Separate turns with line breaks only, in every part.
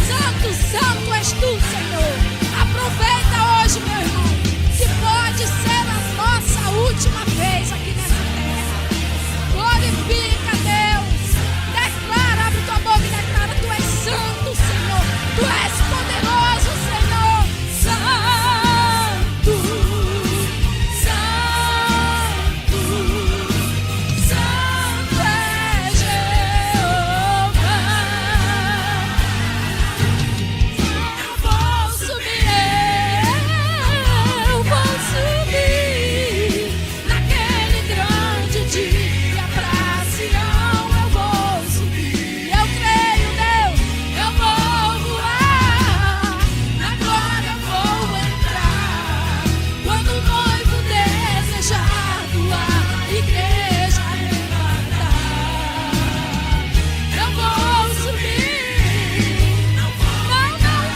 santo, santo és tu, Senhor. Aproveita hoje, meu irmão, se pode ser a nossa última vez aqui nessa terra. Glorifica, Deus. Declara, abre tua boca e declara: tu és santo, Senhor. Tu és poderoso, Senhor. Santo, santo, santo é Jeová. Eu vou subir naquele grande dia pra Sião. Eu vou subir, eu creio, Deus. Eu vou voar, na glória eu vou entrar. Quando o noivo desejado a igreja levantar, eu vou subir, não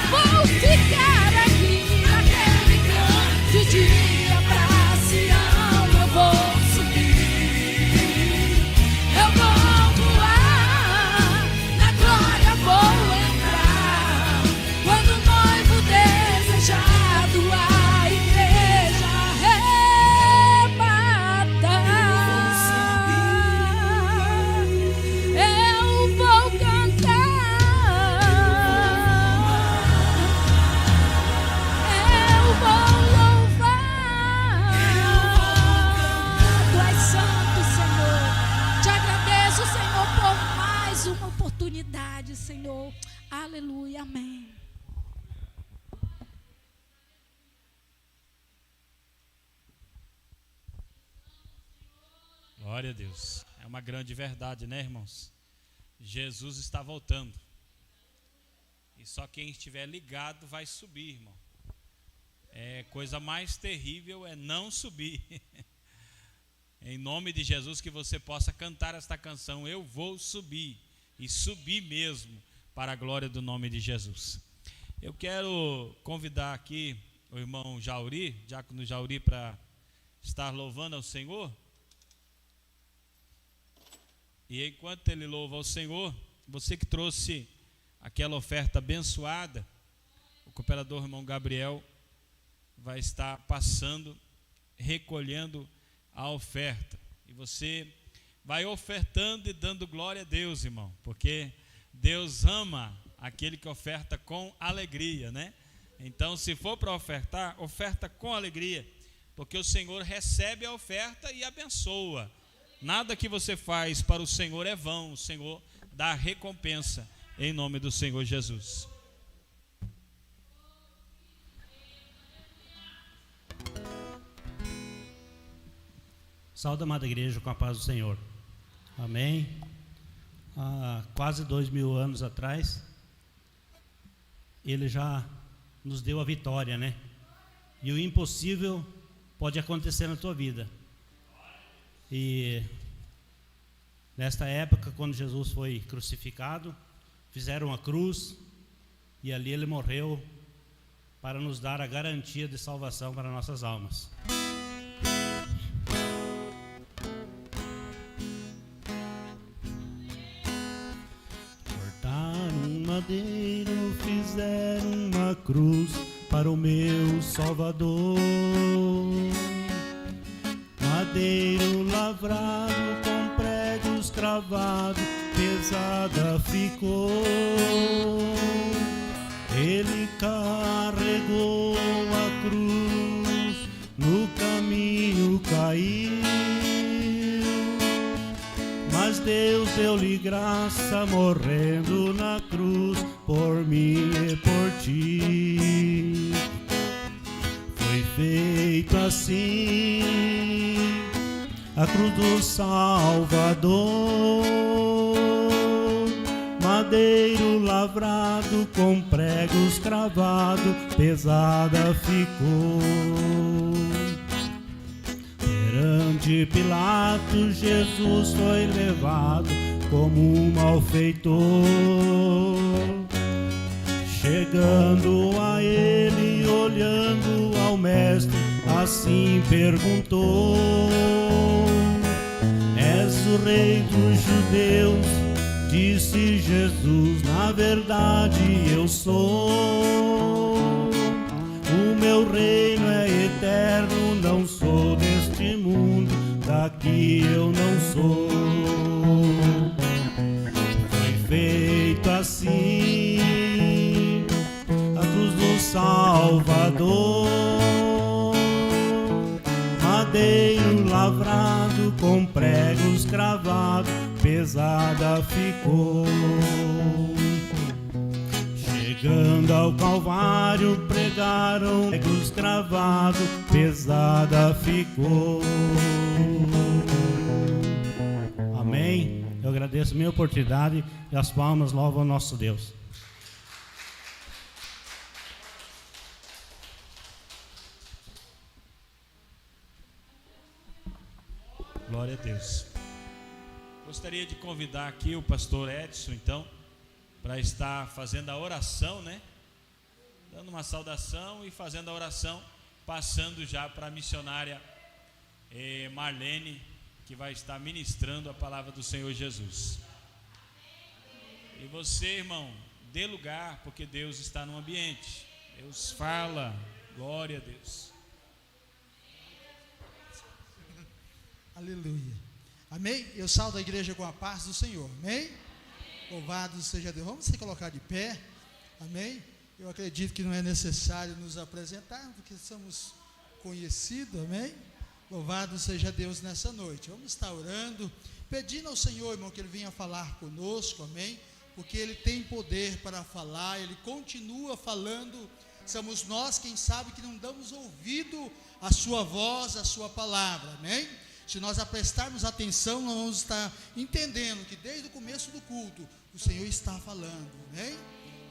vou ficar aqui naquele grande dia pra Sião. Eu vou subir, eu vou voar, na glória vou entrar. Quando o noivo desejado a igreja arrebatar, eu vou cantar, eu vou louvar. Tu és santo, Senhor. Te agradeço, Senhor, por mais uma oportunidade, Senhor. Aleluia, amém.
Glória a Deus. É uma grande verdade, né, irmãos? Jesus está voltando. E só quem estiver ligado vai subir, irmão. Coisa mais terrível é não subir. Em nome de Jesus, que você possa cantar esta canção: eu vou subir, e subir mesmo, para a glória do nome de Jesus. Eu quero convidar aqui o irmão Jauri, diácono Jauri, para estar louvando ao Senhor. E enquanto ele louva ao Senhor, você que trouxe aquela oferta abençoada, o cooperador irmão Gabriel vai estar passando, recolhendo a oferta. E você vai ofertando e dando glória a Deus, irmão, porque Deus ama aquele que oferta com alegria, né? Então, se for para ofertar, oferta com alegria, porque o Senhor recebe a oferta e abençoa. Nada que você faz para o Senhor é vão, o Senhor dá recompensa, em nome do Senhor Jesus.
Saúde, amada igreja, com a paz do Senhor. Amém. Há quase 2000 anos atrás, Ele já nos deu a vitória, né? E o impossível pode acontecer na tua vida. E nesta época, quando Jesus foi crucificado, fizeram a cruz e ali Ele morreu para nos dar a garantia de salvação para nossas almas. Madeiro, fizeram uma cruz para o meu Salvador. Madeiro lavrado com pregos cravados, pesada ficou. Ele carregou a cruz, no caminho caiu. Mas Deus deu-lhe graça, morrendo na cruz, por mim e por ti. Foi feito assim a cruz do Salvador. Madeiro lavrado com pregos cravados, pesada ficou. Perante Pilatos, Jesus foi levado como um malfeitor. Chegando a ele, olhando ao mestre, assim perguntou: És o rei dos judeus? Disse Jesus, na verdade eu sou. O meu reino é eterno, não sou deste mundo, daqui eu não sou. Foi feito assim a cruz do Salvador, madeiro lavrado com pregos cravados, pesada ficou. Chegando ao Calvário, pregaram pregos cravados, pesada ficou. Amém. Eu agradeço a minha oportunidade e as palmas louvam ao nosso Deus.
Glória a Deus. Gostaria de convidar aqui o pastor Edson, então, para estar fazendo a oração, né? Dando uma saudação e fazendo a oração, passando já para a missionária Marlene, que vai estar ministrando a palavra do Senhor Jesus. E você, irmão, dê lugar, porque Deus está no ambiente. Deus fala, glória a Deus.
Aleluia. Amém? Eu saúdo a igreja com a paz do Senhor. Amém? Louvado seja Deus. Vamos se colocar de pé. Amém? Eu acredito que não é necessário nos apresentar, porque somos conhecidos. Amém? Louvado seja Deus nessa noite. Vamos estar orando, pedindo ao Senhor, irmão, que Ele venha falar conosco. Amém? Porque Ele tem poder para falar. Ele continua falando. Somos nós, quem sabe, que não damos ouvido à sua voz, à sua palavra. Amém? Se nós prestarmos atenção, nós vamos estar entendendo que desde o começo do culto, o Senhor está falando, amém?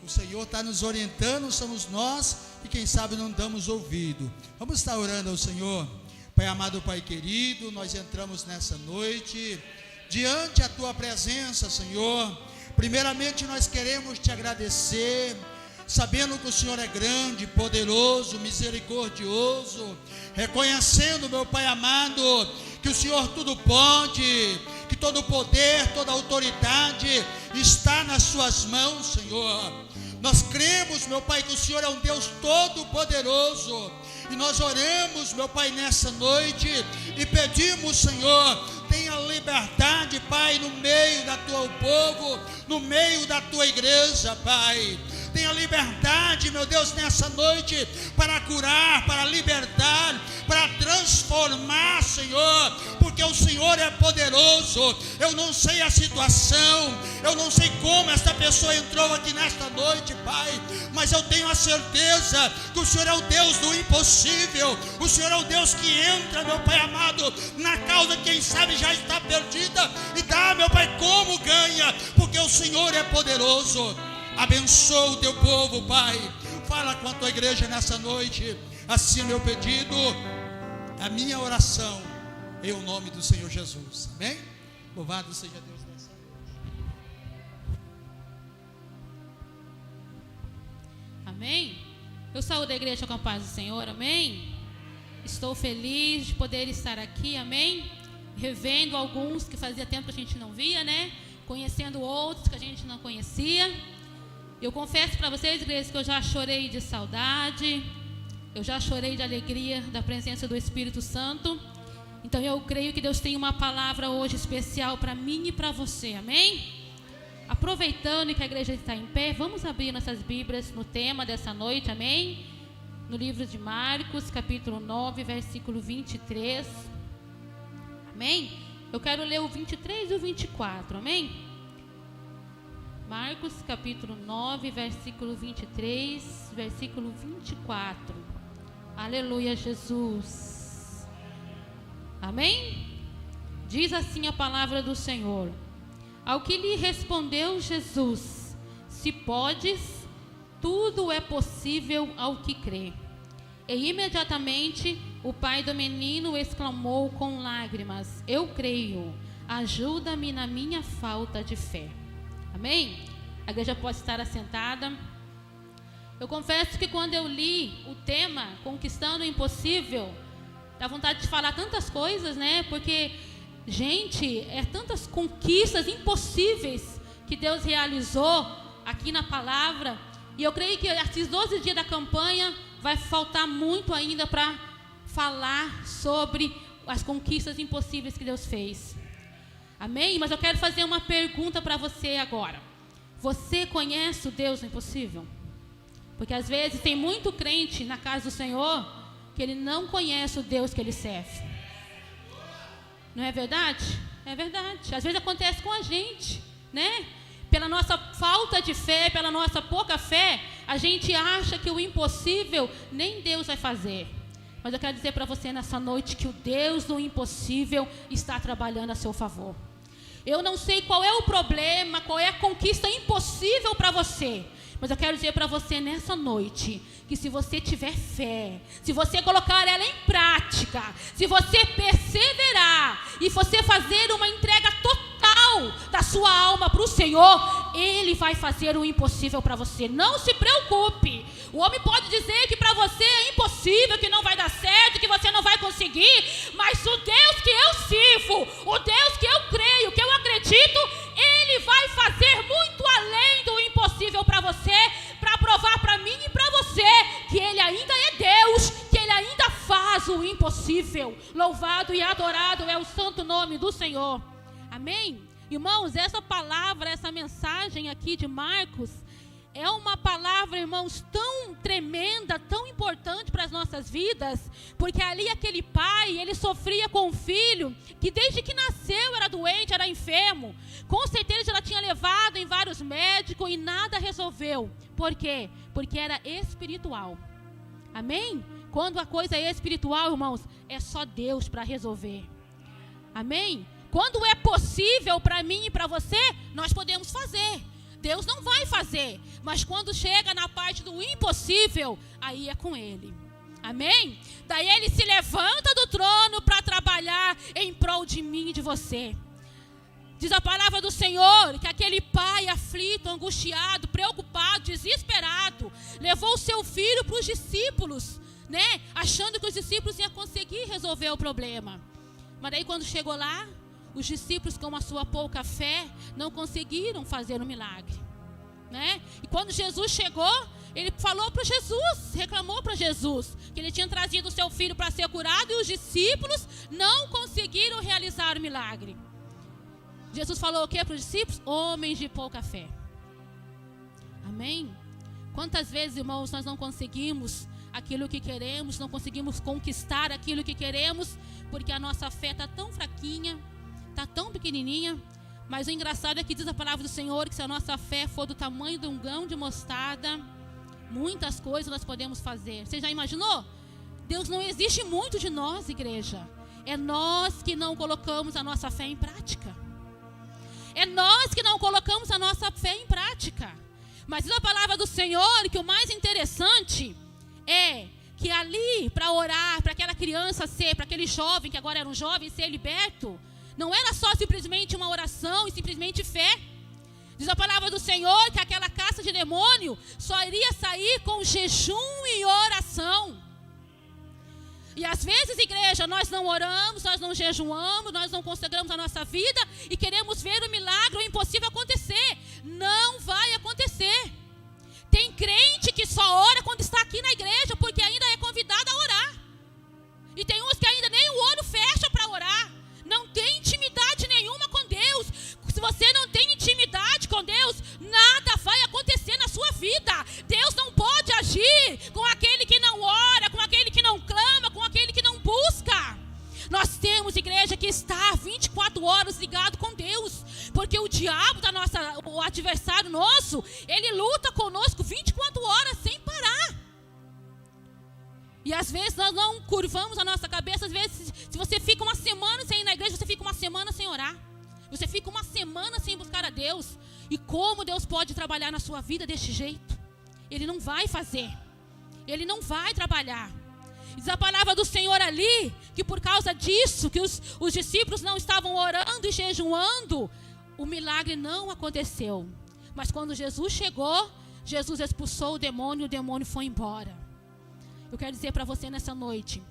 O Senhor está nos orientando, somos nós, e quem sabe não damos ouvido. Vamos estar orando ao Senhor. Pai amado, Pai querido, nós entramos nessa noite, diante da Tua presença, Senhor. Primeiramente nós queremos Te agradecer, sabendo que o Senhor é grande, poderoso, misericordioso, reconhecendo, meu Pai amado, que o Senhor tudo pode, que todo poder, toda autoridade está nas suas mãos, Senhor. Nós cremos, meu Pai, que o Senhor é um Deus todo poderoso, e nós oramos, meu Pai, nessa noite, e pedimos, Senhor, tenha liberdade, Pai, no meio da Tua povo, no meio da Tua igreja, Pai. Tenha liberdade, meu Deus, nessa noite, para curar, para libertar, para transformar, Senhor, porque o Senhor é poderoso. Eu não sei a situação, eu não sei como esta pessoa entrou aqui nesta noite, Pai, mas eu tenho a certeza que o Senhor é o Deus do impossível. O Senhor é o Deus que entra, meu Pai amado, na causa que quem sabe já está perdida, e dá, meu Pai, como ganha, porque o Senhor é poderoso. Abençoa o Teu povo, Pai. Fala com a Tua igreja nessa noite. Assim é meu pedido, a minha oração, em o nome do Senhor Jesus. Amém? Louvado seja Deus nessa noite.
Amém? Eu saúdo a igreja com a paz do Senhor. Amém? Estou feliz de poder estar aqui. Amém? Revendo alguns que fazia tempo que a gente não via, né? Conhecendo outros que a gente não conhecia. Eu confesso para vocês, igreja, que eu já chorei de saudade, eu já chorei de alegria da presença do Espírito Santo. Então eu creio que Deus tem uma palavra hoje especial para mim e para você, amém? Aproveitando que a igreja está em pé, vamos abrir nossas Bíblias no tema dessa noite, amém? No livro de Marcos, capítulo 9, versículo 23, amém? Eu quero ler o 23 e o 24, amém? Marcos capítulo 9, versículo 23, versículo 24. Aleluia, Jesus. Amém? Diz assim a palavra do Senhor. Ao que lhe respondeu Jesus: se podes, tudo é possível ao que crê. E imediatamente o pai do menino exclamou com lágrimas: eu creio, ajuda-me na minha falta de fé. Amém? A igreja pode estar assentada. Eu confesso que quando eu li o tema Conquistando o Impossível, dá vontade de falar tantas coisas, né? Porque, gente, é tantas conquistas impossíveis
que Deus realizou aqui na palavra. E eu creio que esses 12 dias da campanha vai faltar muito ainda para falar sobre as conquistas impossíveis que Deus fez. Amém? Mas eu quero fazer uma pergunta para você agora. Você conhece o Deus do impossível? Porque às vezes tem muito crente na casa do Senhor que ele não conhece o Deus que ele serve. Não é verdade? É verdade. Às vezes acontece com a gente, né? Pela nossa falta de fé, pela nossa pouca fé, a gente acha que o impossível nem Deus vai fazer. Mas eu quero dizer para você nessa noite que o Deus do impossível está trabalhando a seu favor. Eu não sei qual é o problema, qual é a conquista impossível para você, mas eu quero dizer para você nessa noite que se você tiver fé, se você colocar ela em prática, se você perseverar e você fazer uma entrega total da sua alma para o Senhor, Ele vai fazer o impossível para você. Não se preocupe. O homem pode dizer que para você é impossível, que não vai dar certo, que você não vai conseguir, mas o Deus que eu sirvo, o Deus que eu creio, que eu acredito, Ele vai fazer muito além do impossível para você, para provar para mim e para você que Ele ainda é Deus, que Ele ainda faz o impossível. Louvado e adorado é o santo nome do Senhor. Amém? Irmãos, essa palavra, essa mensagem aqui de Marcos, é uma palavra, irmãos, tão tremenda, tão importante para as nossas vidas, porque ali aquele pai, ele sofria com um filho que desde que nasceu era doente, era enfermo. Com certeza ela tinha levado em vários médicos e nada resolveu. Por quê? Porque era espiritual. Amém? Quando a coisa é espiritual, irmãos, é só Deus para resolver. Amém? Quando é possível para mim e para você, nós podemos fazer. Deus não vai fazer, mas quando chega na parte do impossível, aí é com Ele. Amém? Daí Ele se levanta do trono para trabalhar em prol de mim e de você. Diz a palavra do Senhor que aquele pai aflito, angustiado, preocupado, desesperado, levou o seu filho para os discípulos, né? Achando que os discípulos iam conseguir resolver o problema. Mas daí quando chegou lá, os discípulos, com a sua pouca fé, não conseguiram fazer o milagre, né? E quando Jesus chegou, ele falou para Jesus, reclamou para Jesus, que ele tinha trazido o seu filho para ser curado, e os discípulos não conseguiram realizar o milagre. Jesus falou o que para os discípulos? Homens de pouca fé. Amém? Quantas vezes, irmãos, nós não conseguimos aquilo que queremos, não conseguimos conquistar aquilo que queremos, porque a nossa fé está tão fraquinha, está tão pequenininha. Mas o engraçado é que diz a palavra do Senhor que se a nossa fé for do tamanho de um grão de mostarda, muitas coisas nós podemos fazer. Você já imaginou? Deus não exige muito de nós, igreja. É nós que não colocamos a nossa fé em prática. É nós que não colocamos a nossa fé em prática. Mas diz a palavra do Senhor que o mais interessante é que ali, para orar, para aquela criança ser, para aquele jovem, que agora era um jovem, ser liberto, não era só simplesmente uma oração e simplesmente fé. Diz a palavra do Senhor que aquela caça de demônio só iria sair com jejum e oração. E às vezes, igreja, nós não oramos, nós não jejuamos, nós não consagramos a nossa vida e queremos ver o milagre, o impossível acontecer. Não vai acontecer. Tem crente que só ora quando está aqui na igreja, porque ainda é convidado a orar. E tem uns que ainda nem o olho fecha para orar. Não tem intimidade nenhuma com Deus. Se você não tem intimidade com Deus, nada vai acontecer na sua vida. Deus não pode agir com aquele que não ora, com aquele que não clama, com aquele que não busca. Nós temos, igreja, que estar 24 horas ligado com Deus, porque o diabo o adversário nosso, ele luta conosco 24 horas sem parar. E às vezes nós não curvamos a nossa cabeça. Às vezes, se você fica uma semana sem ir na igreja, você fica uma semana sem orar. Você fica uma semana sem buscar a Deus. E como Deus pode trabalhar na sua vida deste jeito? Ele não vai fazer. Ele não vai trabalhar. Diz a palavra do Senhor ali, que por causa disso, que os discípulos não estavam orando e jejuando, o milagre não aconteceu. Mas quando Jesus chegou, Jesus expulsou o demônio e o demônio foi embora. Eu quero dizer para você nessa noite,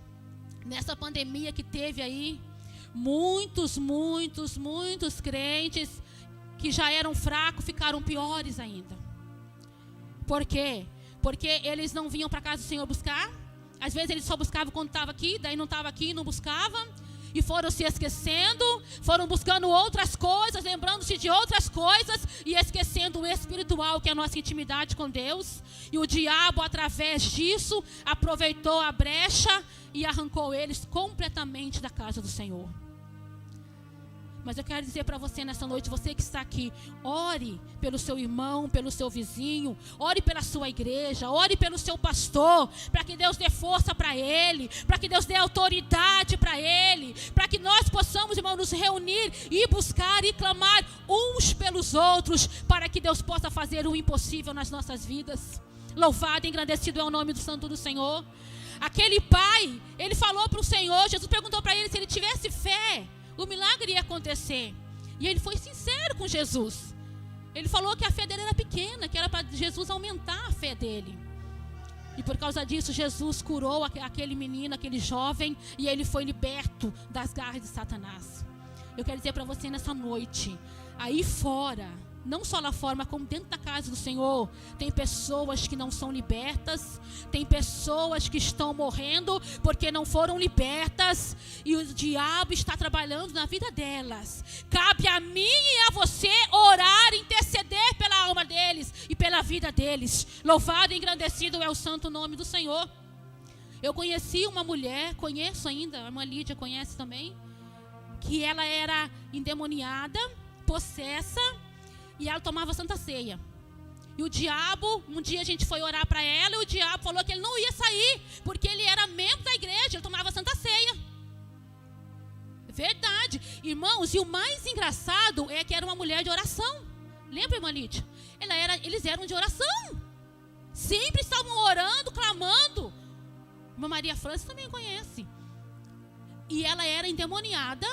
nessa pandemia que teve aí, muitos crentes que já eram fracos ficaram piores ainda. Por quê? Porque eles não vinham para casa do Senhor buscar. Às vezes eles só buscavam quando estava aqui, daí não estava aqui e não buscavam. E foram se esquecendo, foram buscando outras coisas, lembrando-se de outras coisas e esquecendo o espiritual, que é a nossa intimidade com Deus. E o diabo, através disso, aproveitou a brecha e arrancou eles completamente da casa do Senhor. Mas eu quero dizer para você nessa noite, você que está aqui, ore pelo seu irmão, pelo seu vizinho, ore pela sua igreja, ore pelo seu pastor, para que Deus dê força para ele, para que Deus dê autoridade para ele, para que nós possamos, irmão, nos reunir e buscar e clamar uns pelos outros, para que Deus possa fazer o impossível nas nossas vidas. Louvado e engrandecido é o nome do Santo do Senhor. Aquele pai, ele falou para o Senhor, Jesus perguntou para ele se ele tivesse fé, o milagre ia acontecer. E ele foi sincero com Jesus. Ele falou que a fé dele era pequena, que era para Jesus aumentar a fé dele. E por causa disso, Jesus curou aquele menino, aquele jovem, e ele foi liberto das garras de Satanás. Eu quero dizer para você nessa noite, aí fora, não só lá fora, mas como dentro da casa do Senhor, tem pessoas que não são libertas, tem pessoas que estão morrendo porque não foram libertas, e o diabo está trabalhando na vida delas. Cabe a mim e a você orar, interceder pela alma deles e pela vida deles. Louvado e engrandecido é o santo nome do Senhor. Eu conheci uma mulher, conheço ainda, a irmã Lídia conhece também, que ela era endemoniada, possessa, e ela tomava Santa Ceia. E o diabo, um dia a gente foi orar para ela, e o diabo falou que ele não ia sair, porque ele era membro da igreja, ele tomava Santa Ceia. Verdade. Irmãos, e o mais engraçado é que era uma mulher de oração. Lembra, irmã Lídia? Eles eram de oração. Sempre estavam orando, clamando. Irmã Maria França também conhece. E ela era endemoniada.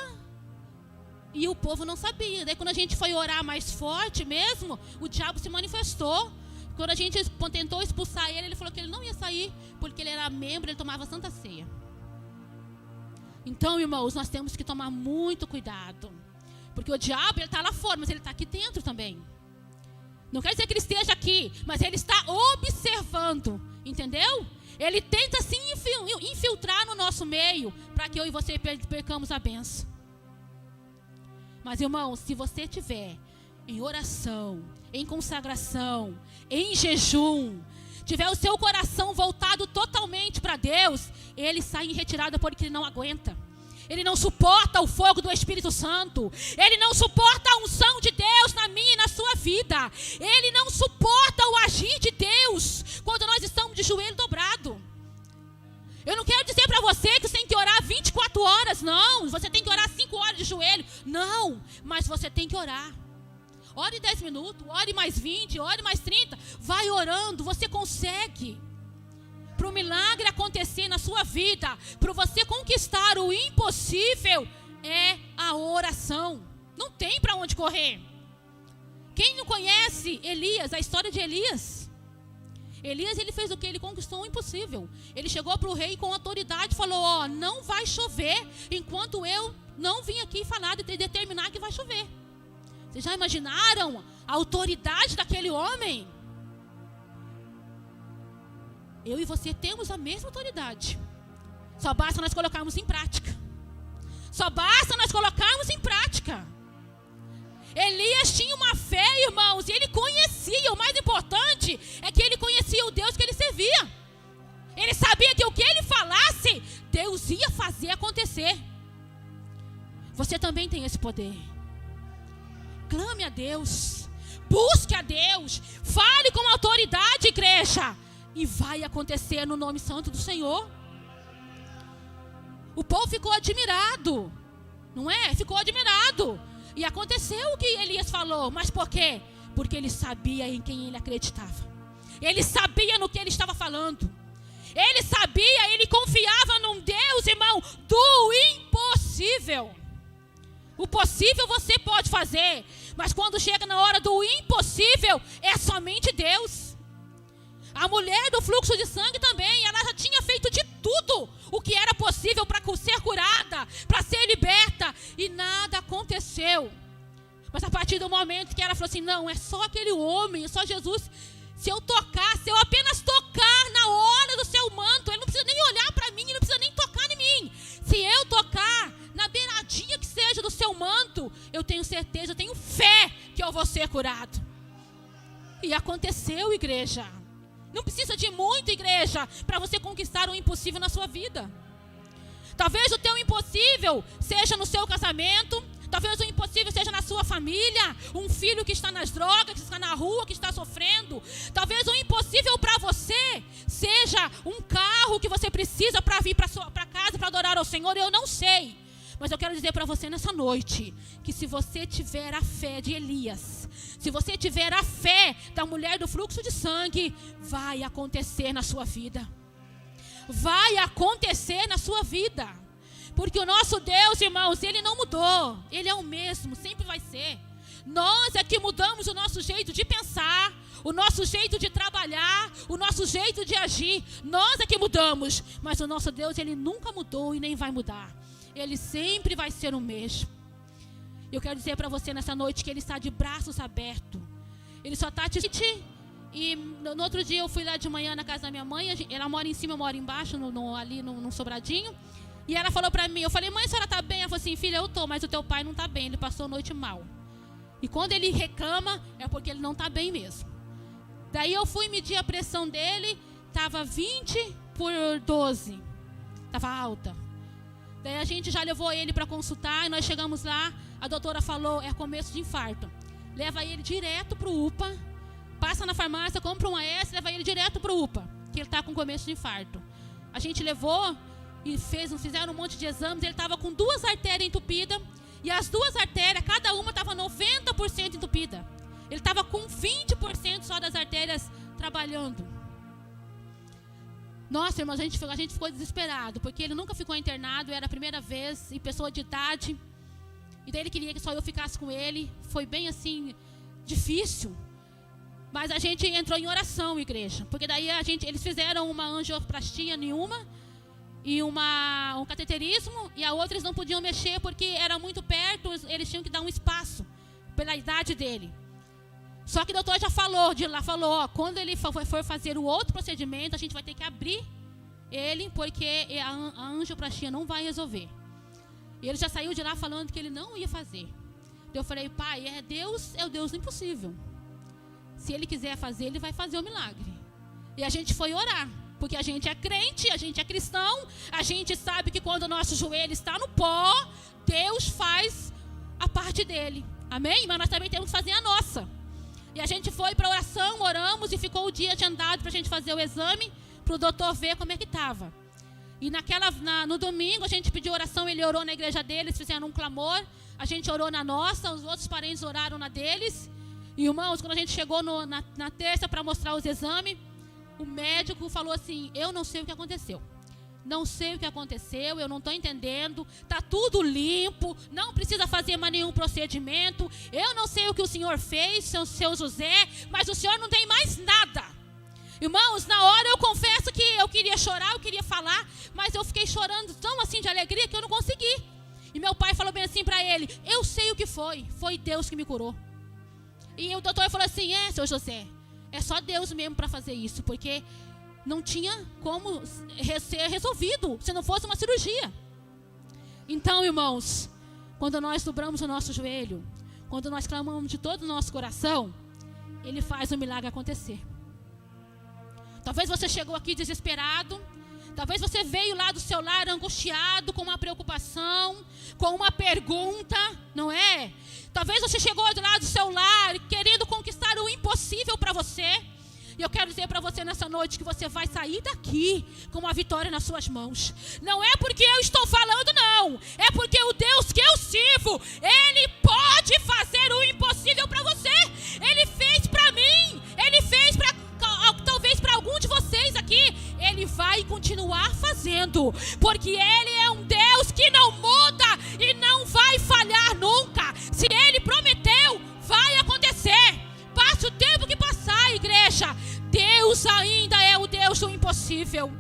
E o povo não sabia. Daí quando a gente foi orar mais forte mesmo, o diabo se manifestou. Quando a gente tentou expulsar ele, ele falou que ele não ia sair, porque ele era membro, ele tomava Santa Ceia. Então, irmãos, nós temos que tomar muito cuidado. Porque o diabo, ele está lá fora, mas ele está aqui dentro também. Não quer dizer que ele esteja aqui, mas ele está observando, entendeu? Ele tenta se infiltrar no nosso meio, para que eu e você percamos a bênção. Mas, irmão, se você estiver em oração, em consagração, em jejum, tiver o seu coração voltado totalmente para Deus, ele sai em retirada porque ele não aguenta. Ele não suporta o fogo do Espírito Santo. Ele não suporta a unção de Deus na minha e na sua vida. Ele não suporta o agir de Deus quando nós estamos de joelho dobrado. Eu não quero dizer para você que você tem que orar 24 horas, não. Você tem que orar 5 horas de joelho. Não, mas você tem que orar. Ore 10 minutos, ore mais 20, ore mais 30. Vai orando, você consegue. Para o milagre acontecer na sua vida, para você conquistar o impossível, é a oração. Não tem para onde correr. Quem não conhece Elias, a história de Elias? Elias, ele fez o que? Ele conquistou o impossível. Ele chegou para o rei com autoridade e falou, ó, não vai chover enquanto eu não vim aqui falar e determinar que vai chover. Vocês já imaginaram a autoridade daquele homem? Eu e você temos a mesma autoridade. Só basta nós colocarmos em prática. Só basta nós colocarmos em prática. Elias tinha uma fé, irmãos, e ele conhecia, o mais importante é que ele conhecia o Deus que ele servia. Ele sabia que o que ele falasse, Deus ia fazer acontecer. Você também tem esse poder. Clame a Deus, busque a Deus, fale com autoridade, igreja, e vai acontecer no nome santo do Senhor. O povo ficou admirado, não é? Ficou admirado. E aconteceu o que Elias falou. Mas por quê? Porque ele sabia em quem ele acreditava. Ele sabia no que ele estava falando. Ele sabia, ele confiava num Deus, irmão, do impossível. O possível você pode fazer, mas quando chega na hora do impossível, é somente Deus. A mulher do fluxo de sangue também, ela já tinha feito de tudo o que era possível para ser curada, para ser liberta, e nada aconteceu. Mas a partir do momento que ela falou assim, não, é só aquele homem, é só Jesus. Se eu apenas tocar na hora do seu manto, ele não precisa nem olhar para mim, ele não precisa nem tocar em mim. Se eu tocar na beiradinha que seja do seu manto, eu tenho certeza, eu tenho fé que eu vou ser curado. E aconteceu, igreja. Não precisa de muito, igreja, para você conquistar o impossível na sua vida. Talvez o teu impossível seja no seu casamento. Talvez o impossível seja na sua família, um filho que está nas drogas, que está na rua, que está sofrendo. Talvez o impossível para você seja um carro que você precisa para vir para casa, para adorar ao Senhor. Eu não sei, mas eu quero dizer para você nessa noite, que se você tiver a fé de Elias, se você tiver a fé da mulher do fluxo de sangue, vai acontecer na sua vida. Vai acontecer na sua vida. Porque o nosso Deus, irmãos, Ele não mudou. Ele é o mesmo, sempre vai ser. Nós é que mudamos o nosso jeito de pensar, o nosso jeito de trabalhar, o nosso jeito de agir. Nós é que mudamos. Mas o nosso Deus, Ele nunca mudou e nem vai mudar. Ele sempre vai ser o mesmo. Eu quero dizer para você nessa noite que Ele está de braços abertos. Ele só está te... E no outro dia eu fui lá de manhã na casa da minha mãe. Ela mora em cima, eu moro embaixo, ali no sobradinho. E ela falou pra mim, eu falei, mãe, a senhora tá bem? Ela falou assim, filha, eu tô, mas o teu pai não tá bem, ele passou a noite mal. E quando ele reclama, é porque ele não tá bem mesmo. Daí eu fui medir a pressão dele, tava 20/12, tava alta. Daí a gente já levou ele para consultar, e nós chegamos lá, a doutora falou, é começo de infarto. Leva ele direto pro UPA, passa na farmácia, compra uma S, leva ele direto pro UPA, que ele tá com começo de infarto. A gente levou... E fizeram um monte de exames. Ele estava com 2 artérias entupidas. E as 2 artérias, cada uma estava 90% entupida. Ele estava com 20% só das artérias trabalhando. Nossa, irmãos, a gente ficou desesperado. Porque ele nunca ficou internado, era a primeira vez. E pessoa de idade. E daí ele queria que só eu ficasse com ele. Foi bem assim, difícil. Mas a gente entrou em oração, igreja. Porque daí eles fizeram uma angioplastia nenhuma. E um cateterismo, e a outra eles não podiam mexer porque era muito perto, eles tinham que dar um espaço pela idade dele. Só que o doutor já falou, ó, quando ele for fazer o outro procedimento, a gente vai ter que abrir ele, porque a angioplastia não vai resolver. E ele já saiu de lá falando que ele não ia fazer. Eu falei, pai, Deus é o Deus do impossível. Se ele quiser fazer, ele vai fazer o milagre. E a gente foi orar. Porque a gente é crente, a gente é cristão, a gente sabe que quando o nosso joelho está no pó, Deus faz a parte dele. Amém? Mas nós também temos que fazer a nossa. E a gente foi para a oração, oramos e ficou o dia agendado para a gente fazer o exame, para o doutor ver como é que estava. E no domingo a gente pediu oração, ele orou na igreja deles, fizeram um clamor, a gente orou na nossa, os outros parentes oraram na deles. E irmãos, quando a gente chegou na terça para mostrar os exames, o médico falou assim, eu não sei o que aconteceu. Não sei o que aconteceu, eu não estou entendendo. Está tudo limpo, não precisa fazer mais nenhum procedimento. Eu não sei o que o senhor fez, seu José, mas o senhor não tem mais nada. Irmãos, na hora eu confesso que eu queria chorar, eu queria falar, mas eu fiquei chorando tão assim de alegria que eu não consegui. E meu pai falou bem assim para ele, eu sei o que foi Deus que me curou. E o doutor falou assim, seu José, é só Deus mesmo para fazer isso, porque não tinha como ser resolvido se não fosse uma cirurgia. Então, irmãos, quando nós dobramos o nosso joelho, quando nós clamamos de todo o nosso coração, Ele faz o milagre acontecer. Talvez você chegou aqui desesperado, talvez você veio lá do seu lar angustiado, com uma preocupação, com uma pergunta, não é? Talvez você chegou lá do seu lar querendo conquistar o impossível para você. E eu quero dizer para você nessa noite que você vai sair daqui com uma vitória nas suas mãos. Não é porque eu estou falando, não. É porque o Deus que eu sirvo, Ele pode fazer o impossível para você. Ele fez para mim. Ele fez talvez para algum de vocês aqui. Ele vai continuar fazendo. Porque Ele é um Deus que não muda e não vai falhar nunca. Se Ele prometeu, vai acontecer. Passe o tempo que passar, igreja. Deus ainda é o Deus do impossível.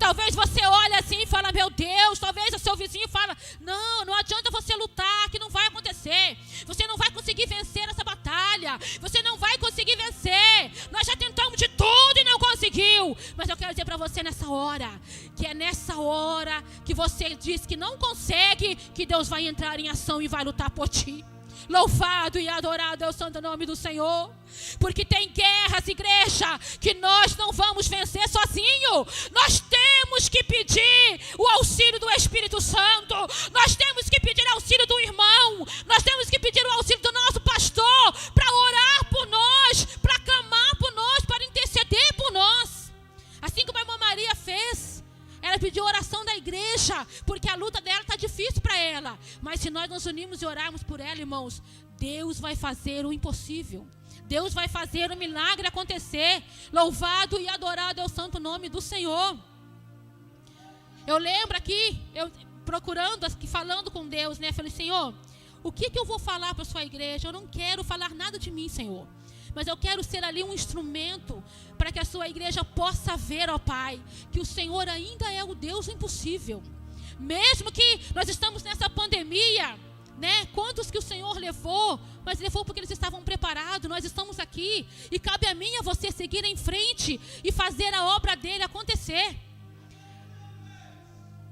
talvez você olhe assim e fala, meu Deus, talvez o seu vizinho fala, não adianta você lutar, que não vai acontecer. Você não vai conseguir vencer essa batalha. Você não vai conseguir vencer. Nós já tentamos de tudo e não conseguiu. Mas eu quero dizer para você nessa hora, que é nessa hora que você diz que não consegue, que Deus vai entrar em ação e vai lutar por ti. Louvado e adorado é o santo nome do Senhor. Porque tem guerras, igreja, que nós não vamos vencer sozinho. Nós temos que pedir o auxílio do Espírito Santo. Nós temos que pedir auxílio do irmão. Nós temos que pedir o auxílio do nosso pastor para orar por nós, para clamar por nós, para interceder por nós. Assim como a irmã Maria fez. Ela pediu oração da igreja, porque a luta dela está difícil para ela. Mas se nós nos unirmos e orarmos por ela, irmãos, Deus vai fazer o impossível. Deus vai fazer o milagre acontecer. Louvado e adorado é o santo nome do Senhor. Eu lembro aqui, eu procurando, falando com Deus, né? Falei, Senhor, o que eu vou falar para a sua igreja? Eu não quero falar nada de mim, Senhor. Mas eu quero ser ali um instrumento para que a sua igreja possa ver, ó Pai, que o Senhor ainda é o Deus impossível. Mesmo que nós estamos nessa pandemia, né? Quantos que o Senhor levou, mas levou porque eles estavam preparados. Nós estamos aqui e cabe a mim e a você seguir em frente e fazer a obra dele acontecer.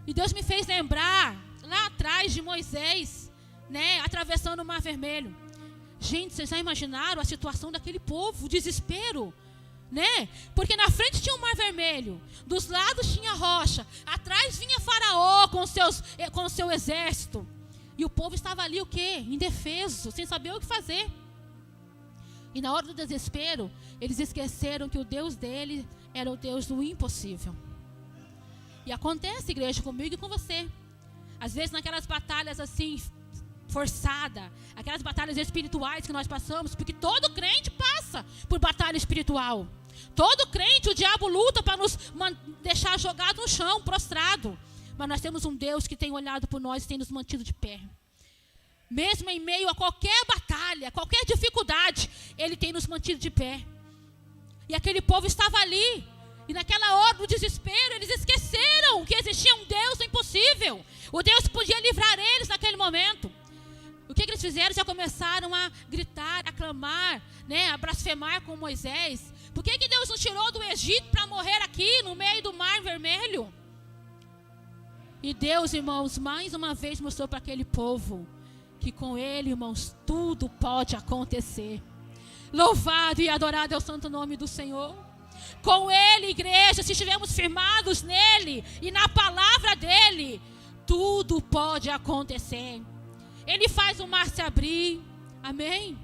E Deus me fez lembrar lá atrás de Moisés, né? Atravessando o Mar Vermelho. Gente, vocês já imaginaram a situação daquele povo, o desespero, né? Porque na frente tinha o Mar Vermelho, dos lados tinha rocha, atrás vinha Faraó com o seu exército. E o povo estava ali o quê? Indefeso, sem saber o que fazer. E na hora do desespero, eles esqueceram que o Deus dele era o Deus do impossível. E acontece, igreja, comigo e com você. Às vezes naquelas batalhas assim, forçada, aquelas batalhas espirituais que nós passamos, porque todo crente passa por batalha espiritual. Todo crente, o diabo luta para nos deixar jogado no chão, prostrado. Mas nós temos um Deus que tem olhado por nós e tem nos mantido de pé. Mesmo em meio a qualquer batalha, qualquer dificuldade, Ele tem nos mantido de pé. E aquele povo estava ali. E naquela hora do desespero, eles esqueceram que existia um Deus impossível. O Deus que podia livrar eles naquele momento. O que eles fizeram? Já começaram a gritar, a clamar, né, a blasfemar com Moisés. Por que Deus nos tirou do Egito para morrer aqui no meio do Mar Vermelho? E Deus, irmãos, mais uma vez mostrou para aquele povo que com Ele, irmãos, tudo pode acontecer. Louvado e adorado é o santo nome do Senhor. Com Ele, igreja, se estivermos firmados nele e na palavra dEle, tudo pode acontecer. Ele faz o mar se abrir, amém?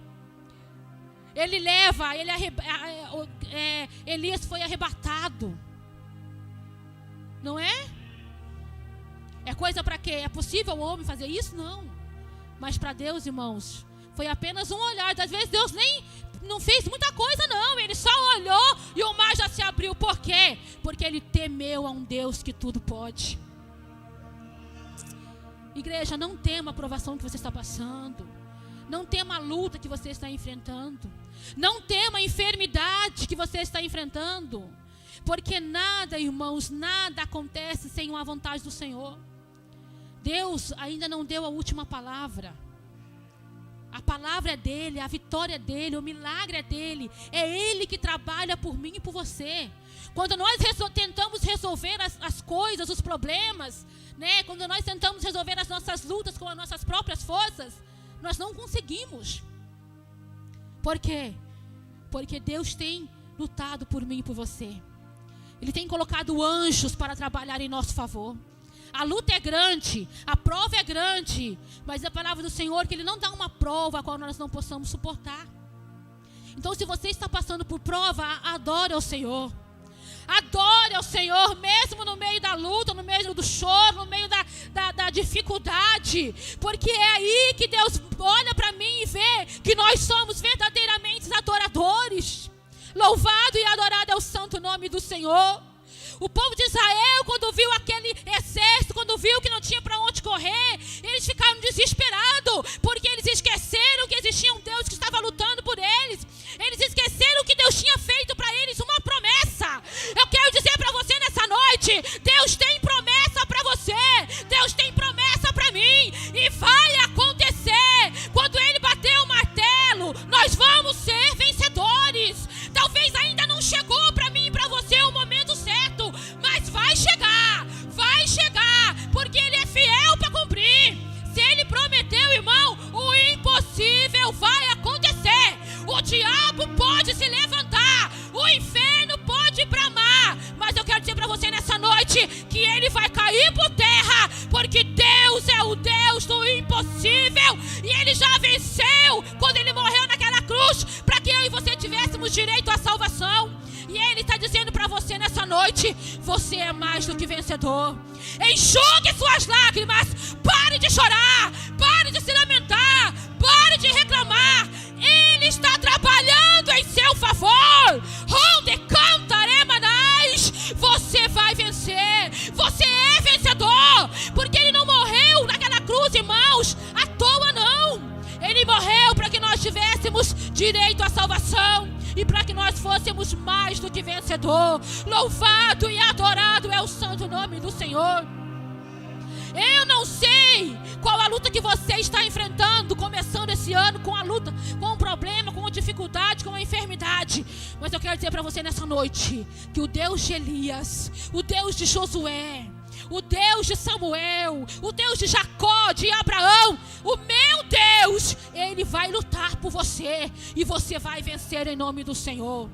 Ele leva, Elias foi arrebatado, não é? É coisa para quê? É possível o homem fazer isso? Não. Mas para Deus, irmãos, foi apenas um olhar. Às vezes Deus nem não fez muita coisa, não. Ele só olhou e o mar já se abriu. Por quê? Porque ele temeu a um Deus que tudo pode. Igreja, não tema a provação que você está passando. Não tema a luta que você está enfrentando. Não tema a enfermidade que você está enfrentando. Porque nada, irmãos, nada acontece sem uma vontade do Senhor. Deus ainda não deu a última palavra. A palavra é dele, a vitória é dele, o milagre é dele. É ele que trabalha por mim e por você. Quando nós tentamos resolver as coisas, os problemas, né? Quando nós tentamos resolver as nossas lutas com as nossas próprias forças, nós não conseguimos. Por quê? Porque Deus tem lutado por mim e por você. Ele tem colocado anjos para trabalhar em nosso favor. A luta é grande, a prova é grande, mas a palavra do Senhor que Ele não dá uma prova a qual nós não possamos suportar. Então, se você está passando por prova, adore ao Senhor. Adore ao Senhor, mesmo no meio da luta, no meio do choro, no meio da dificuldade. Porque é aí que Deus olha para mim e vê que nós somos verdadeiramente adoradores. Louvado e adorado é o santo nome do Senhor. O povo de Israel, quando viu aquele exército, quando viu que não tinha para onde correr, eles ficaram desesperados, porque eles esqueceram que existia um Deus que estava lutando por eles. Eles esqueceram que Deus tinha feito para eles uma promessa. Eu quero dizer para você nessa noite, Deus
noite, você é mais do que vencedor. Enxugue suas lágrimas, pare de chorar, pare de se lamentar, pare de reclamar. Ele está trabalhando em seu favor. Onde cantaremanais, você vai vencer. Você é vencedor, porque Ele não morreu naquela cruz, irmãos, à toa não. Ele morreu para que nós tivéssemos direito à salvação e para que nós fôssemos mais do que vencedor. Louvado e adorado é o santo nome do Senhor. Eu não sei qual a luta que você está enfrentando, começando esse ano com a luta, com um problema, com uma dificuldade, com uma enfermidade. Mas eu quero dizer para você nessa noite, que o Deus de Elias, o Deus de Josué, o Deus de Samuel, o Deus de Jacó, de Abraão, o meu Deus, Ele vai lutar por você e você vai vencer em nome do Senhor.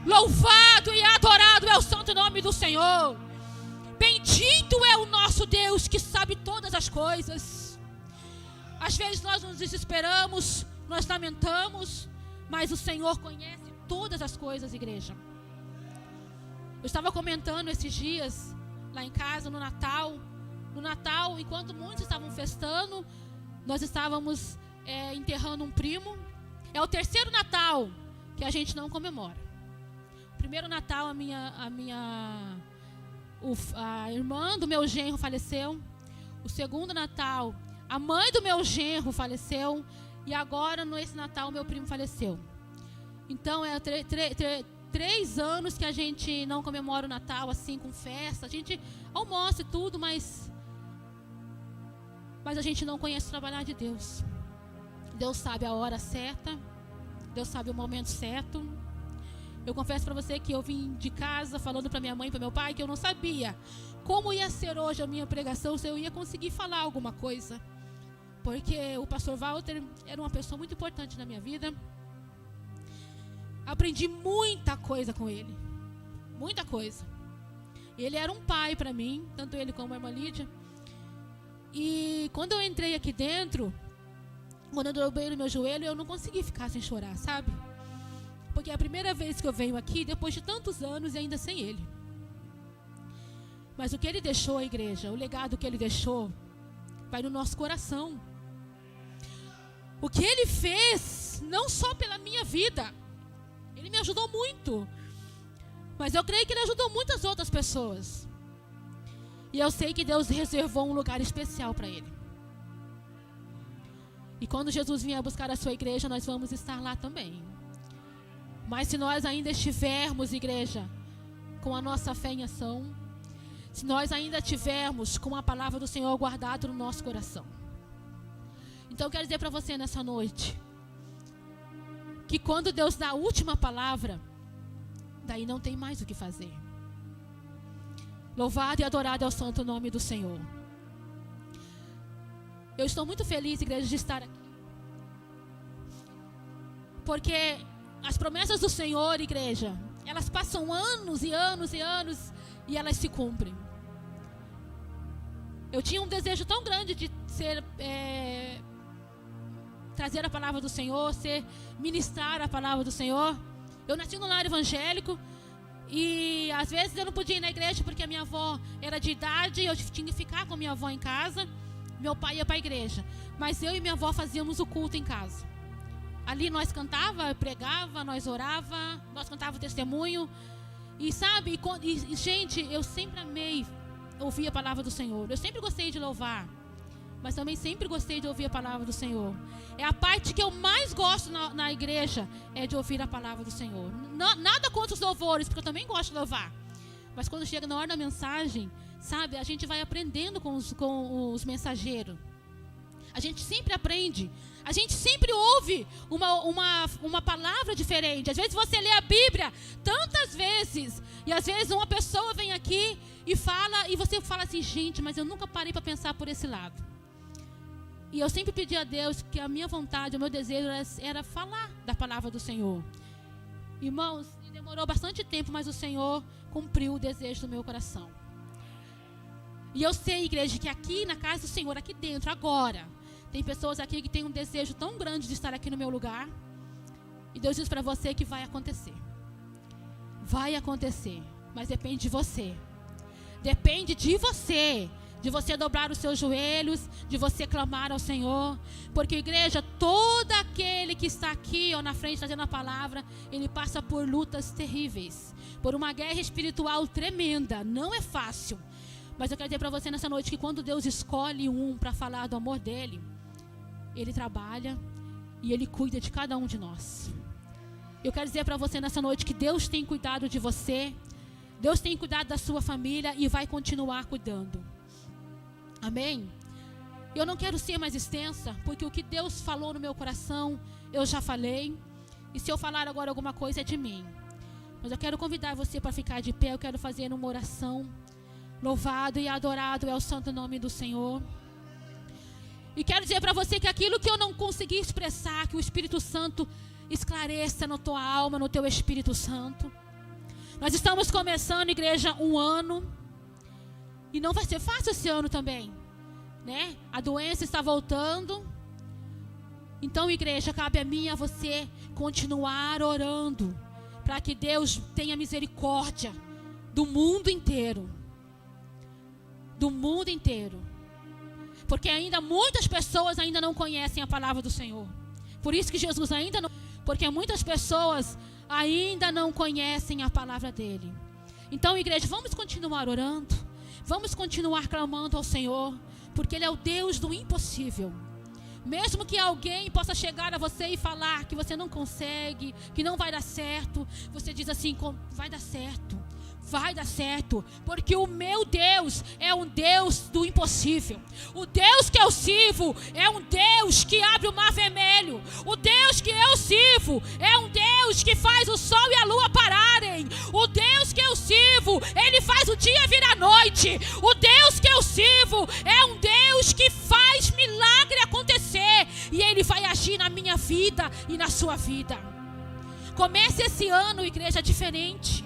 Louvado e adorado é o santo nome do Senhor. Bendito é o nosso Deus que sabe todas as coisas. Às vezes nós nos desesperamos, nós lamentamos, mas o Senhor conhece todas as coisas, igreja. Eu estava comentando esses dias lá em casa, no Natal. No Natal, enquanto muitos estavam festando, nós estávamos enterrando um primo. É o terceiro Natal que a gente não comemora. O primeiro Natal, a irmã do meu genro faleceu. O segundo Natal, a mãe do meu genro faleceu. E agora, nesse Natal, meu primo faleceu. Então, 3 anos que a gente não comemora o Natal assim, com festa. A gente almoça e tudo, mas a gente não conhece o trabalhar de Deus. Deus sabe a hora certa. Deus sabe o momento certo. Eu confesso para você que eu vim de casa falando para minha mãe e para meu pai que eu não sabia como ia ser hoje a minha pregação, se eu ia conseguir falar alguma coisa. Porque o pastor Walter era uma pessoa muito importante na minha vida. Aprendi muita coisa com ele. Muita coisa. Ele era um pai para mim, tanto ele como a irmã Lídia. E quando eu entrei aqui dentro, quando eu dobrei no meu joelho, eu não consegui ficar sem chorar, sabe? Porque é a primeira vez que eu venho aqui, depois de tantos anos e ainda sem ele. Mas o que ele deixou, a igreja, o legado que ele deixou, vai no nosso coração. O que ele fez, não só pela minha vida, ele me ajudou muito. Mas eu creio que ele ajudou muitas outras pessoas. E eu sei que Deus reservou um lugar especial para ele. E quando Jesus vier buscar a sua igreja, nós vamos estar lá também. Mas se nós ainda estivermos, igreja, com a nossa fé em ação, se nós ainda tivermos com a palavra do Senhor guardada no nosso coração. Então eu quero dizer para você nessa noite, que quando Deus dá a última palavra, daí não tem mais o que fazer. Louvado e adorado é o santo nome do Senhor. Eu estou muito feliz, igreja, de estar aqui. Porque as promessas do Senhor, igreja, elas passam anos e anos e anos e elas se cumprem. Eu tinha um desejo tão grande de trazer a palavra do Senhor, ministrar a palavra do Senhor. Eu nasci num lar evangélico e às vezes eu não podia ir na igreja porque a minha avó era de idade e eu tinha que ficar com a minha avó em casa. Meu pai ia para a igreja, mas eu e minha avó fazíamos o culto em casa. Ali nós cantava, pregava, nós orava, nós cantava o testemunho. E sabe, gente, eu sempre amei ouvir a palavra do Senhor. Eu sempre gostei de louvar, mas também sempre gostei de ouvir a palavra do Senhor. É a parte que eu mais gosto na igreja, é de ouvir a palavra do Senhor. Nada contra os louvores, porque eu também gosto de louvar. Mas quando chega na hora da mensagem, sabe, a gente vai aprendendo com os mensageiros. A gente sempre aprende. A gente sempre ouve uma palavra diferente. Às vezes você lê a Bíblia tantas vezes. E às vezes uma pessoa vem aqui e fala. E você fala assim, gente, mas eu nunca parei para pensar por esse lado. E eu sempre pedi a Deus que a minha vontade, o meu desejo era falar da palavra do Senhor. Irmãos, demorou bastante tempo, mas o Senhor cumpriu o desejo do meu coração. E eu sei, igreja, que aqui na casa do Senhor, aqui dentro, agora, tem pessoas aqui que têm um desejo tão grande de estar aqui no meu lugar. E Deus diz para você que vai acontecer.
vai acontecer, mas depende de você. Depende de você dobrar os seus joelhos, de você clamar ao Senhor, porque igreja, todo aquele que está aqui na frente trazendo a palavra, ele passa por lutas terríveis, por uma guerra espiritual tremenda, não é fácil. Mas eu quero dizer para você nessa noite que quando Deus escolhe para falar do amor dele, ele trabalha e ele cuida de cada um de nós. Eu quero dizer para você nessa noite que Deus tem cuidado de você, Deus tem cuidado da sua família e vai continuar cuidando. Amém? Eu não quero ser mais extensa, porque o que Deus falou no meu coração, eu já falei. E se eu falar agora alguma coisa é de mim. Mas eu quero convidar você para ficar de pé, eu quero fazer uma oração. Louvado e adorado é o santo nome do Senhor. E quero dizer para você que aquilo que eu não consegui expressar, que o Espírito Santo esclareça na tua alma, no teu Espírito Santo. Nós estamos começando, igreja, um ano. E não vai ser fácil esse ano também, né? A doença está voltando. Então, igreja, cabe a mim e a você continuar orando para que Deus tenha misericórdia do mundo inteiro. Do mundo inteiro. Porque ainda muitas pessoas ainda não conhecem a palavra do Senhor. Por isso que Jesus ainda não... Porque muitas pessoas ainda não conhecem a palavra dele. Então, igreja, vamos continuar orando. Vamos continuar clamando ao Senhor. Porque ele é o Deus do impossível. Mesmo que alguém possa chegar a você e falar que você não consegue, que não vai dar certo, você diz assim, vai dar certo. Vai dar certo, porque o meu Deus é um Deus do impossível. O Deus que eu sirvo é um Deus que abre o mar vermelho. O Deus que eu sirvo é um Deus que faz o sol e a lua pararem. O Deus que eu sirvo, ele faz o dia virar noite. O Deus que eu sirvo é um Deus que faz milagre acontecer. E ele vai agir na minha vida e na sua vida. Comece esse ano, igreja, diferente.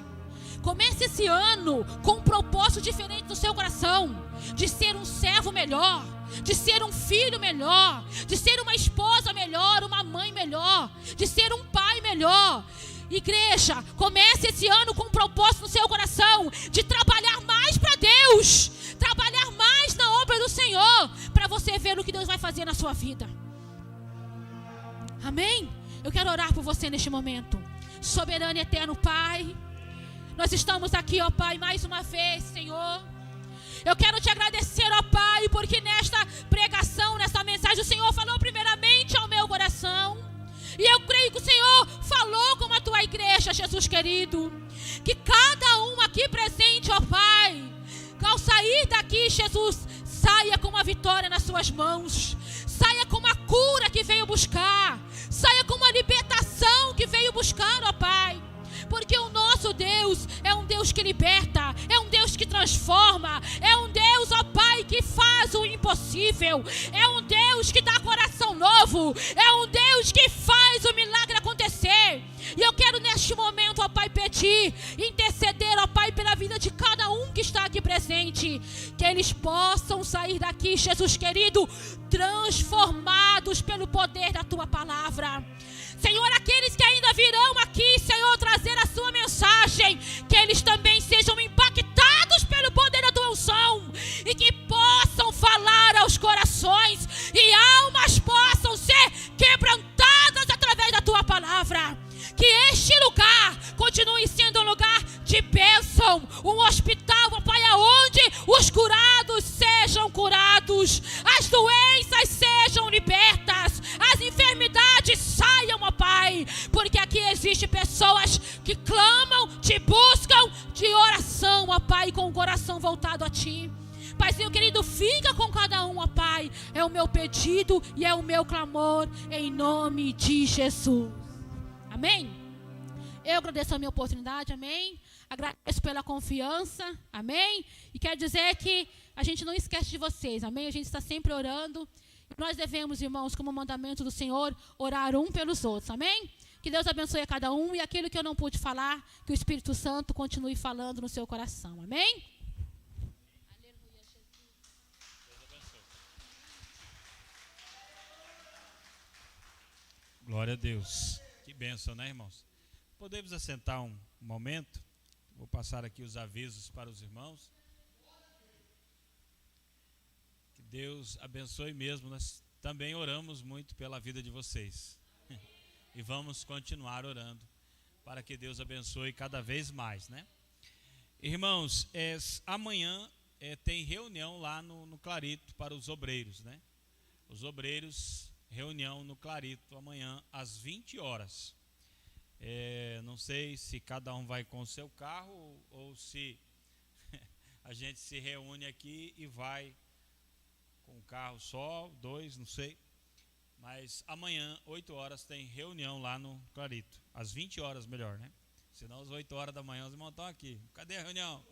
Comece esse ano com um propósito diferente no seu coração. De ser um servo melhor, de ser um filho melhor, de ser uma esposa melhor, uma mãe melhor, de ser um pai melhor. Igreja, comece esse ano com um propósito no seu coração de trabalhar mais para Deus, trabalhar mais na obra do Senhor, para você ver o que Deus vai fazer na sua vida. Amém? Eu quero orar por você neste momento. Soberano e eterno Pai, nós estamos aqui, ó Pai, mais uma vez, Senhor. Eu quero te agradecer, ó Pai, porque nesta pregação, nesta mensagem, o Senhor falou primeiramente ao meu coração. E eu creio que o Senhor falou com a tua igreja, Jesus querido. Que cada um aqui presente, ó Pai, ao sair daqui, Jesus, saia com uma vitória nas suas mãos. Saia com uma cura que veio buscar. Saia com uma libertação que veio buscar, ó Pai. Porque o nosso Deus é um Deus que liberta, é um Deus que transforma, é um Deus, ó Pai, que faz o impossível, é um Deus que dá coração novo, é um Deus que faz o milagre acontecer. E eu quero neste momento, ó Pai, pedir, interceder, ó Pai, pela vida de cada um que está aqui presente, que eles possam sair daqui, Jesus querido, transformados pelo poder da Tua palavra. Senhor, aqueles que ainda virão aqui, Senhor, trazer a sua mensagem, que eles também sejam impactados pelo poder da tua unção e que possam falar aos corações e almas possam ser quebrantadas através da tua palavra. Que este lugar continue sendo um lugar de bênção, um hospital, ó Pai, aonde os curados sejam curados, as doenças sejam libertas, as enfermidades saiam, ó Pai, porque aqui existem pessoas que clamam, te buscam de oração, ó Pai, com o coração voltado a Ti. Pai, Senhor querido, fica com cada um, ó Pai, é o meu pedido e é o meu clamor, em nome de Jesus. Amém? Eu agradeço a minha oportunidade, amém? Agradeço pela confiança, amém? E quero dizer que a gente não esquece de vocês, amém? A gente está sempre orando. Nós devemos, irmãos, como mandamento do Senhor, orar um pelos outros, amém? Que Deus abençoe a cada um e aquilo que eu não pude falar, que o Espírito Santo continue falando no seu coração, amém? Aleluia, Jesus.
Deus abençoe. Glória a Deus. Que bênção, né, irmãos? Podemos assentar um momento? Vou passar aqui os avisos para os irmãos. Que Deus abençoe mesmo. Nós também oramos muito pela vida de vocês. E vamos continuar orando para que Deus abençoe cada vez mais, né? Irmãos, amanhã tem reunião lá no Clarito para os obreiros, né? Os obreiros, reunião no Clarito amanhã às 20 horas. Não sei se cada um vai com o seu carro ou se a gente se reúne aqui e vai com um carro só, 2, não sei. Mas amanhã, 8 horas, tem reunião lá no Clarito. Às 20 horas, melhor, né? Senão às 8 horas da manhã os irmãos estão aqui. Cadê a reunião?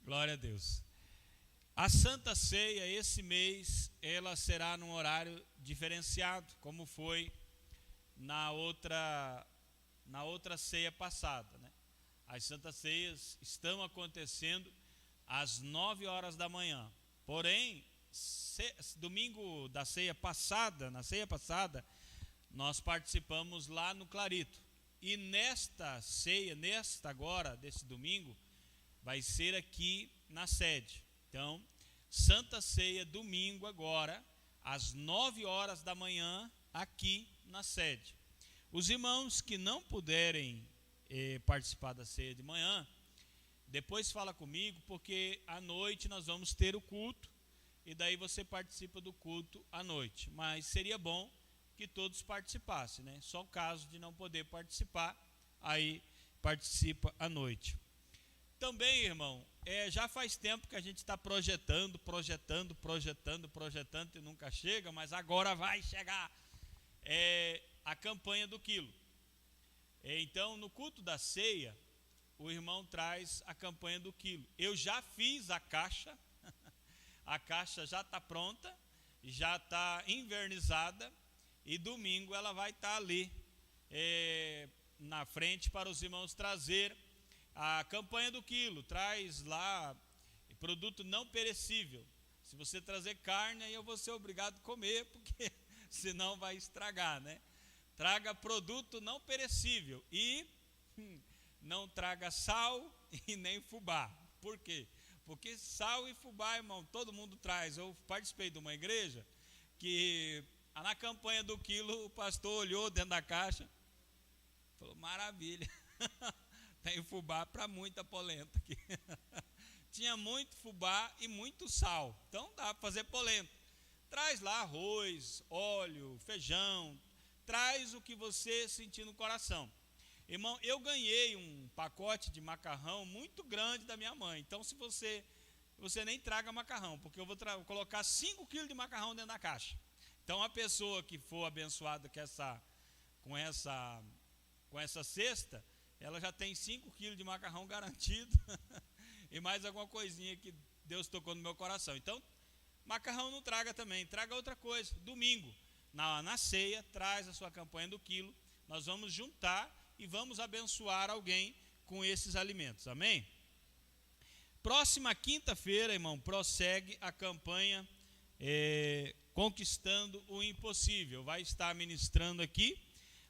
Glória a Deus. A Santa Ceia, esse mês, ela será num horário diferenciado, como foi na outra ceia passada, né? As Santas Ceias estão acontecendo às 9 horas da manhã. Porém, domingo da ceia passada, na ceia passada, nós participamos lá no Clarito. E nesta ceia, desse domingo, vai ser aqui na sede. Então, Santa Ceia, domingo agora, às 9 horas da manhã, aqui na sede. Os irmãos que não puderem participar da ceia de manhã, depois fala comigo, porque à noite nós vamos ter o culto, e daí você participa do culto à noite. Mas seria bom que todos participassem, né? Só o caso de não poder participar, aí participa à noite. Também, irmão, já faz tempo que a gente está projetando e nunca chega, mas agora vai chegar a campanha do quilo. Então, no culto da ceia, o irmão traz a campanha do quilo. Eu já fiz a caixa, a caixa já está pronta, já está invernizada, e domingo ela vai estar ali na frente para os irmãos trazer a campanha do quilo. Traz lá produto não perecível. Se você trazer carne, aí eu vou ser obrigado a comer, porque senão vai estragar, né? Traga produto não perecível e não traga sal e nem fubá. Por quê? Porque sal e fubá, irmão, todo mundo traz. Eu participei de uma igreja que na campanha do quilo o pastor olhou dentro da caixa, falou: maravilha, tem fubá para muita polenta aqui. Tinha muito fubá e muito sal, então dá para fazer polenta. Traz lá arroz, óleo, feijão, traz o que você sentir no coração. Irmão, eu ganhei um pacote de macarrão muito grande da minha mãe. Então, se você nem traga macarrão, porque eu vou colocar 5 quilos de macarrão dentro da caixa. Então, a pessoa que for abençoada com essa cesta, ela já tem 5 quilos de macarrão garantido e mais alguma coisinha que Deus tocou no meu coração. Então, macarrão não traga também, traga outra coisa. Domingo, na ceia, traz a sua campanha do quilo. Nós vamos juntar e vamos abençoar alguém com esses alimentos, amém? Próxima quinta-feira, irmão, prossegue a campanha Conquistando o Impossível. Vai estar ministrando aqui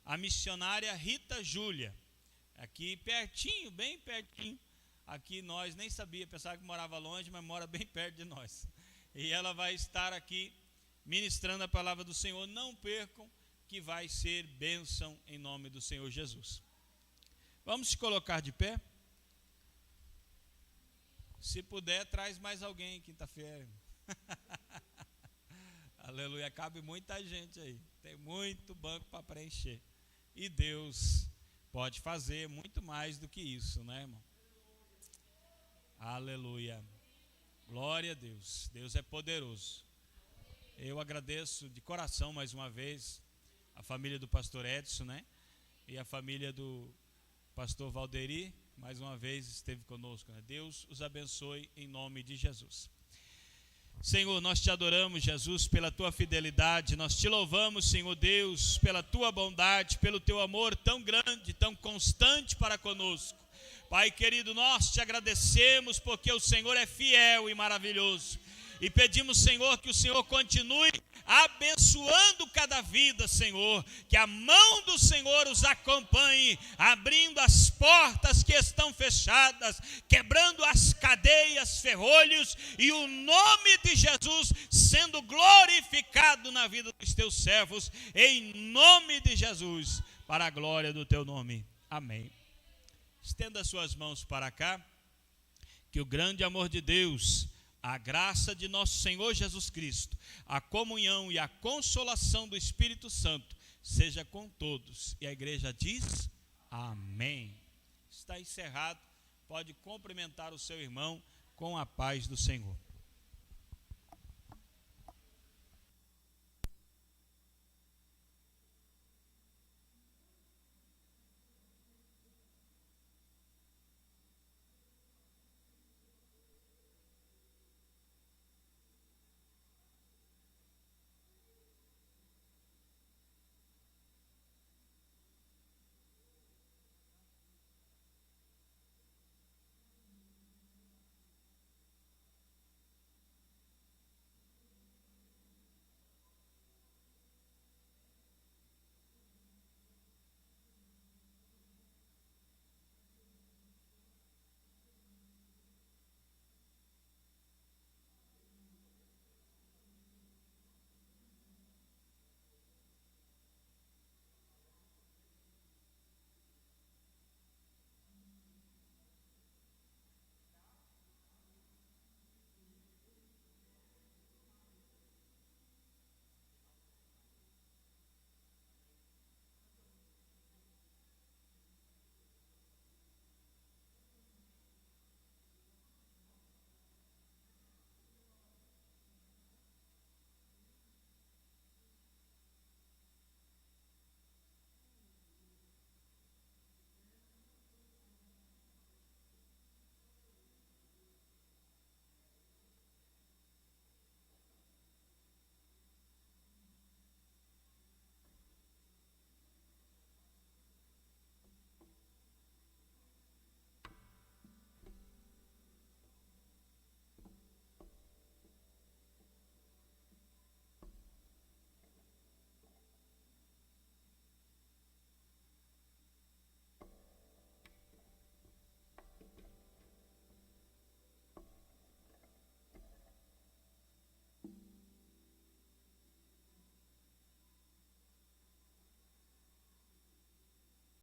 a missionária Rita Júlia, aqui pertinho, bem pertinho. Aqui nós nem sabia, pensava que morava longe, mas mora bem perto de nós. E ela vai estar aqui ministrando a palavra do Senhor. Não percam, que vai ser bênção em nome do Senhor Jesus. Vamos se colocar de pé. Se puder, traz mais alguém quinta-feira. Aleluia, cabe muita gente aí. Tem muito banco para preencher. E Deus pode fazer muito mais do que isso, né, irmão? Aleluia. Glória a Deus. Deus é poderoso. Eu agradeço de coração mais uma vez a família do pastor Edson, né? E a família do pastor Valderi, mais uma vez esteve conosco, né? Deus os abençoe em nome de Jesus. Senhor, nós te adoramos, Jesus, pela tua fidelidade. Nós te louvamos, Senhor Deus, pela tua bondade, pelo teu amor tão grande, tão constante para conosco. Pai querido, nós te agradecemos porque o Senhor é fiel e maravilhoso. e pedimos, Senhor, que o Senhor continue abençoando cada vida, Senhor, que a mão do Senhor os acompanhe, abrindo as portas que estão fechadas, quebrando as cadeias, ferrolhos, e o nome de Jesus sendo glorificado na vida dos teus servos, em nome de Jesus, para a glória do teu nome. Amém. Estenda suas mãos para cá, que o grande amor de Deus, a graça de nosso Senhor Jesus Cristo, a comunhão e a consolação do Espírito Santo seja com todos. E a igreja diz amém. Está encerrado. Pode cumprimentar o seu irmão com a paz do Senhor.